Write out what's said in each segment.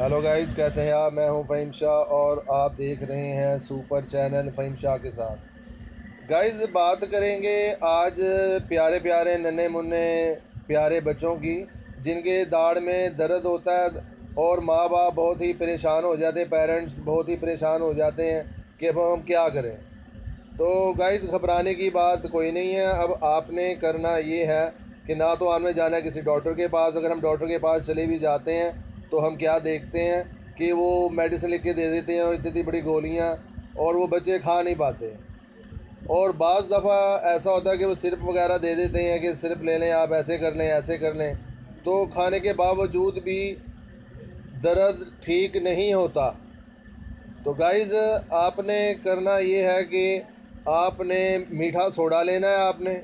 Hello guys, कैसे हैं आप। मैं हूं फ़हीम शाह और आप देख रहे हैं सुपर चैनल फ़हीम शाह के साथ। गाइस, बात करेंगे आज प्यारे प्यारे नन्हे मुन्ने प्यारे बच्चों की, जिनके दाढ़ में दर्द होता है और माँ बाप बहुत ही परेशान हो जाते हैं, पेरेंट्स बहुत ही परेशान हो जाते हैं कि अब हम क्या करें। तो गाइस, घबराने की बात कोई नहीं है। अब आपने करना ये है कि ना तो आपने जाना है किसी डॉक्टर के पास। अगर हम डॉक्टर के पास चले भी जाते हैं तो हम क्या देखते हैं कि वो मेडिसिन लिख के दे देते हैं और इतनी बड़ी गोलियां, और वो बच्चे खा नहीं पाते। और बाज़ दफ़ा ऐसा होता है कि वो सिरप वगैरह दे देते हैं कि सिरप ले लें, आप ऐसे कर लें ऐसे कर लें, तो खाने के बावजूद भी दर्द ठीक नहीं होता। तो गाइज़, आपने करना ये है कि आपने मीठा सोडा लेना है। आपने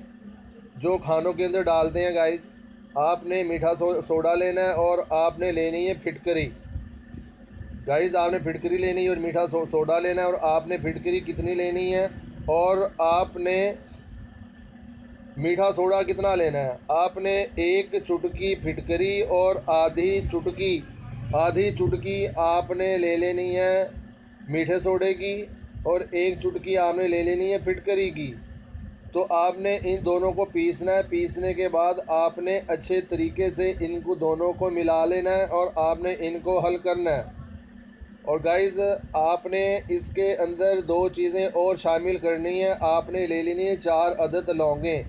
जो खानों के अंदर डालते हैं गाइज़, आपने मीठा सोडा लेना है और आपने लेनी है फिटकरी। गाइज़, आपने फिटकरी लेनी है और मीठा सोडा लेना है। और आपने फिटकरी कितनी लेनी है और आपने मीठा सोडा कितना लेना है। आपने एक चुटकी फिटकरी और आधी चुटकी आपने ले लेनी है मीठे सोडे की, और एक चुटकी आपने ले लेनी है फिटकरी की। तो आपने इन दोनों को पीसना है। पीसने के बाद आपने अच्छे तरीके से इनको दोनों को मिला लेना है और आपने इनको हल करना है। और गाइज़, आपने इसके अंदर दो चीज़ें और शामिल करनी है। आपने ले लेनी है 4 अदद लौंगें,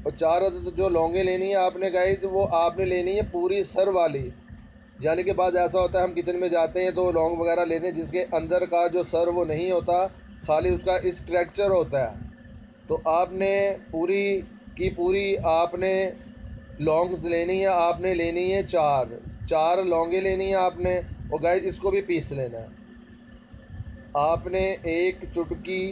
और 4 अदद जो लौंगें लेनी है आपने गाइज़, वो आपने लेनी है पूरी सर वाली। यानी कि बाद ऐसा होता है हम किचन में जाते हैं तो लौंग वगैरह लेते हैं जिसके अंदर का जो सर वो नहीं होता, खाली उसका स्ट्रक्चर होता है। तो आपने पूरी की पूरी आपने लौंग्स लेनी है। आपने लेनी है चार लौंगे लेनी है आपने। और गाइस, इसको भी पीस लेना है। आपने एक चुटकी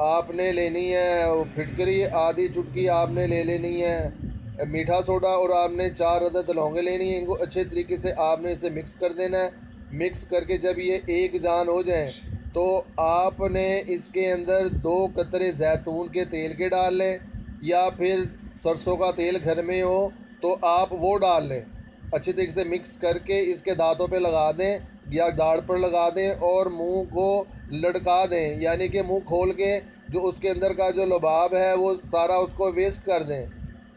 आपने लेनी है वो फिटकरी, आधी चुटकी आपने ले लेनी है मीठा सोडा, और आपने 4 अदद लौंगे लेनी है। इनको अच्छे तरीके से आपने इसे मिक्स कर देना है। मिक्स करके जब ये एक जान हो जाए तो आपने इसके अंदर 2 कतरे जैतून के तेल के डाल लें, या फिर सरसों का तेल घर में हो तो आप वो डाल लें। अच्छे तरीके से मिक्स करके इसके दांतों पे लगा दें या दाढ़ पर लगा दें और मुंह को लटका दें, यानी कि मुंह खोल के जो उसके अंदर का जो लुभाव है वो सारा उसको वेस्ट कर दें।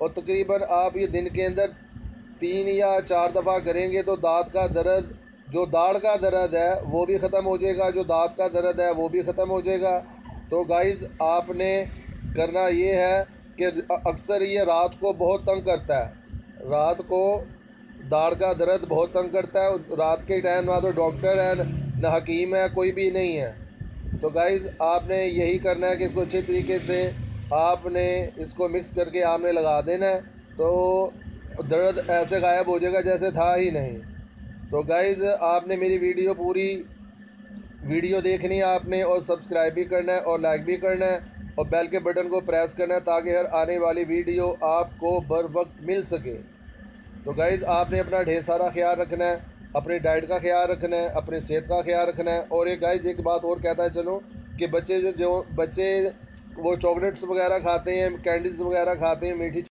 और तकरीबन आप ये दिन के अंदर 3 या 4 दफ़ा करेंगे तो दांत का दर्द, जो दाढ़ का दर्द है वो भी ख़त्म हो जाएगा, जो दांत का दर्द है वो भी ख़त्म हो जाएगा। तो गाइज़, आपने करना ये है कि अक्सर ये रात को बहुत तंग करता है। रात को दाढ़ का दर्द बहुत तंग करता है। रात के टाइम ना तो डॉक्टर है ना हकीम है, कोई भी नहीं है। तो गाइज़, आपने यही करना है कि इसको अच्छे तरीके से आपने इसको मिक्स करके आपने लगा देना है, तो दर्द ऐसे गायब हो जाएगा जैसे था ही नहीं। तो गाइज़, आपने मेरी पूरी वीडियो देखनी है आपने, और सब्सक्राइब भी करना है और लाइक भी करना है और बेल के बटन को प्रेस करना है ताकि हर आने वाली वीडियो आपको बर वक्त मिल सके। तो गाइज़, आपने अपना ढेर सारा ख्याल रखना है, अपनी डाइट का ख्याल रखना है, अपनी सेहत का ख्याल रखना है। और एक गाइज़, एक बात और कहता है चलो, कि बच्चे जो जो बच्चे वो चॉकलेट्स वगैरह खाते हैं, कैंडीज़ वगैरह खाते हैं, मीठी